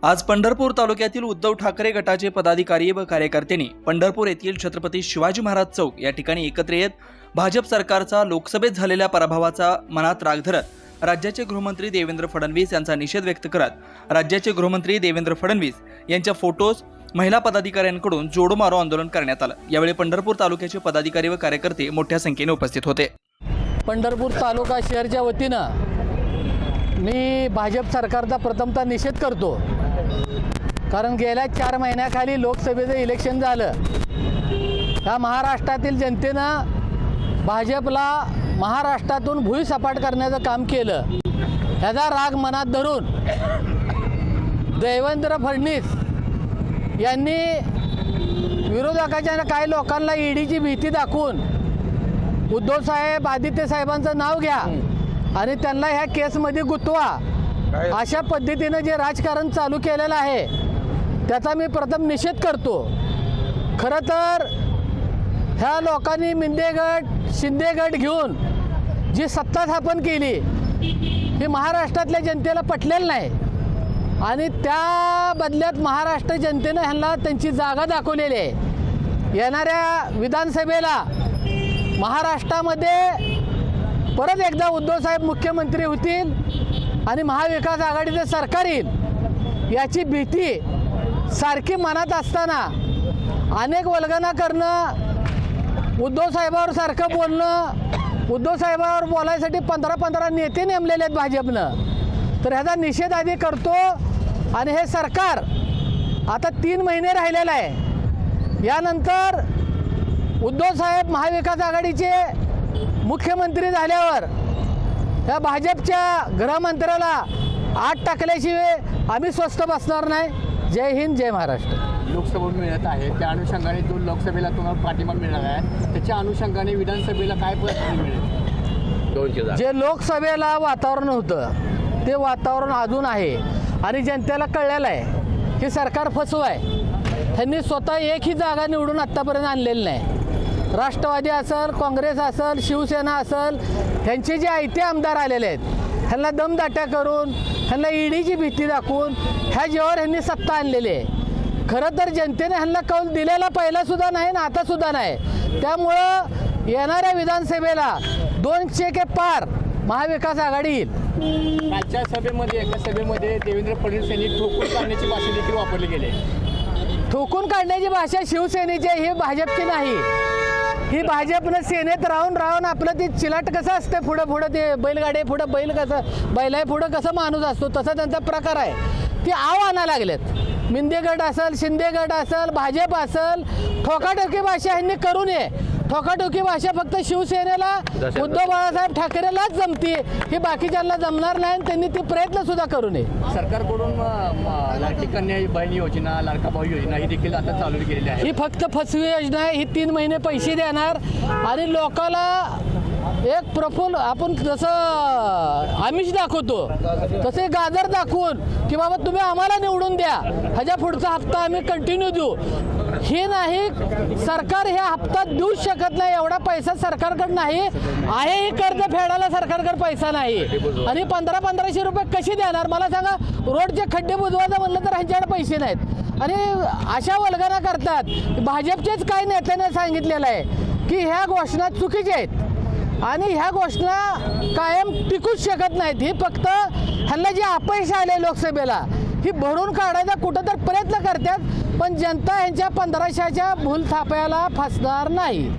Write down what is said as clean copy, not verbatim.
आज पंढरपूर तालुक्यातील उद्धव ठाकरे गटाचे पदाधिकारी व कार्यकर्त्यांनी पंढरपूर येथील छत्रपती शिवाजी महाराज चौक या ठिकाणी एकत्र येत भाजप सरकारचा लोकसभेत झालेल्या पराभवाचा मनात राग धरत राज्याचे गृहमंत्री देवेंद्र फडणवीस यांचा निषेध व्यक्त करत राज्याचे गृहमंत्री देवेंद्र फडणवीस यांच्या फोटोज महिला पदाधिकाऱ्यांकडून जोडो मारो आंदोलन करण्यात आलं। यावेळी पंढरपूर तालुक्याचे पदाधिकारी व कार्यकर्ते मोठ्या संख्येने उपस्थित होते। पंढरपूर तालुका शहरच्या वतीनं मी भाजप सरकारचा प्रथमतः निषेध करतो, कारण गेल्या 4 महिन्याखाली लोकसभेचं इलेक्शन झालं। या महाराष्ट्रातील जनतेनं भाजपला महाराष्ट्रातून भुईसपाट करण्याचं काम केलं। याचा राग मनात धरून देवेंद्र फडणवीस यांनी विरोधकाच्या काही लोकांना ईडीची भीती दाखवून उद्धव साहेब आदित्य साहेबांचं नाव घ्या आणि त्यांना ह्या केसमध्ये गुंतवा अशा पद्धतीने जे राजकारण चालू केलेलं आहे त्याचा मी प्रथम निषेध करतो। खरं तर ह्या लोकांनी मिंदेगड शिंदेगड घेऊन जी सत्ता स्थापन केली ही महाराष्ट्रातल्या जनतेला पटलेलं नाही आणि त्या बदल्यात महाराष्ट्र जनतेने ह्यांना त्यांची जागा दाखवलेली आहे। येणाऱ्या विधानसभेला महाराष्ट्रामध्ये परत एकदा उद्धव साहेब मुख्यमंत्री होतील आणि महाविकास आघाडीचं सरकार येईल याची भीती सारखी मनात असताना अनेक वल्गना करणं, उद्धव साहेबावर सारखं बोलणं, उद्धव साहेबावर बोलायसाठी 15 नेते नेमलेले आहेत भाजपनं, तर ह्याचा निषेध आधी करतो। आणि हे सरकार आता 3 महिने राहिलेलं आहे। यानंतर उद्धव साहेब महाविकास आघाडीचे मुख्यमंत्री झाल्यावर या भाजपच्या गृहमंत्र्याला आत टाकल्याशिवाय आम्ही स्वस्थ बसणार नाही। जय हिंद, जय महाराष्ट्र। लोकसभा मिळत आहे त्या अनुषंगाने लोकसभेला तुम्हाला पाठिंबा मिळणार आहे, त्याच्या अनुषंगाने विधानसभेला काय परिस्थिती मिळेल? जे लोकसभेला वातावरण होतं ते वातावरण अजून आहे आणि जनतेला कळलेलं आहे की सरकार फसवं आहे। त्यांनी स्वतः एकही जागा निवडून आत्तापर्यंत आणलेली नाही। राष्ट्रवादी असेल, काँग्रेस असेल, शिवसेना असेल, ह्यांचे जे आयते आमदार आलेले आहेत ह्यांना दमदाट्या करून, ह्यांना ईडीची भीती दाखवून ह्या जेव्हा ह्यांनी सत्ता आणलेली आहे। खरं तर जनतेने ह्यांना कौल दिलेला पहिलासुद्धा नाही आणि आतासुद्धा नाही। त्यामुळं येणाऱ्या विधानसभेला 200 के पार महाविकास आघाडी येईल। आजच्या सभेमध्ये एका सभेमध्ये देवेंद्र फडणवीस यांनी ठोकून काढण्याची भाषा देखील वापरली गेली। ठोकून काढण्याची भाषा शिवसेनेची ही भाजपची नाही। ही भाजपनं सेनेत राहून आपलं ते चिलाट कसं असतं, पुढं ते बैलगाडी पुढं बैल कसं, बैलाय पुढं कसं माणूस असतो तसा त्यांचा प्रकार आहे। ती आव आणा लागलेत। मिंदेगड असेल, शिंदेगड असेल, भाजप असेल, ठोकाठोकी भाषा ह्यांनी करू नये। ठोकाठोकी भाषा फक्त शिवसेनेला उद्धव बाळासाहेब ठाकरेलाच जमते, ही बाकीच्यांना जमणार नाही आणि त्यांनी ते प्रयत्न सुद्धा करू नये। सरकारकडून लाडकी कन्या बहीण योजना, लाडका भाऊ योजना ही देखील आता चालू केलेली आहे। ही फक्त फसवी योजना आहे। ही 3 महिने पैसे देणार आणि लोकाला एक प्रफुल्ल, आपण जसं आमिष दाखवतो तसे गाजर दाखवून की बाबा तुम्ही आम्हाला निवडून द्या, ह्याच्या पुढचा हप्ता आम्ही कंटिन्यू देऊ, हे नाही। सरकार ह्या हप्ता देऊच शकत नाही, एवढा पैसा सरकारकडे नाही आहे। ही कर्ज फेडायला सरकारकडे पैसा नाही आणि 1500 रुपये कसे देणार मला सांगा? रोडचे खड्डे बुजवायचं म्हणलं तर ह्यांच्याकडे पैसे नाहीत आणि अशा वल्गना करतात। भाजपचेच काही नेत्याने सांगितलेलं आहे की ह्या घोषणा चुकीच्या आहेत आणि ह्या घोषणा कायम टिकूच शकत नाहीत। ही फक्त ह्यांना जे अपयश आले लोकसभेला ही भरून काढायचा कुठं तर प्रयत्न करतात, पण जनता ह्यांच्या 1500च्या भूल थाप्याला फसणार नाही।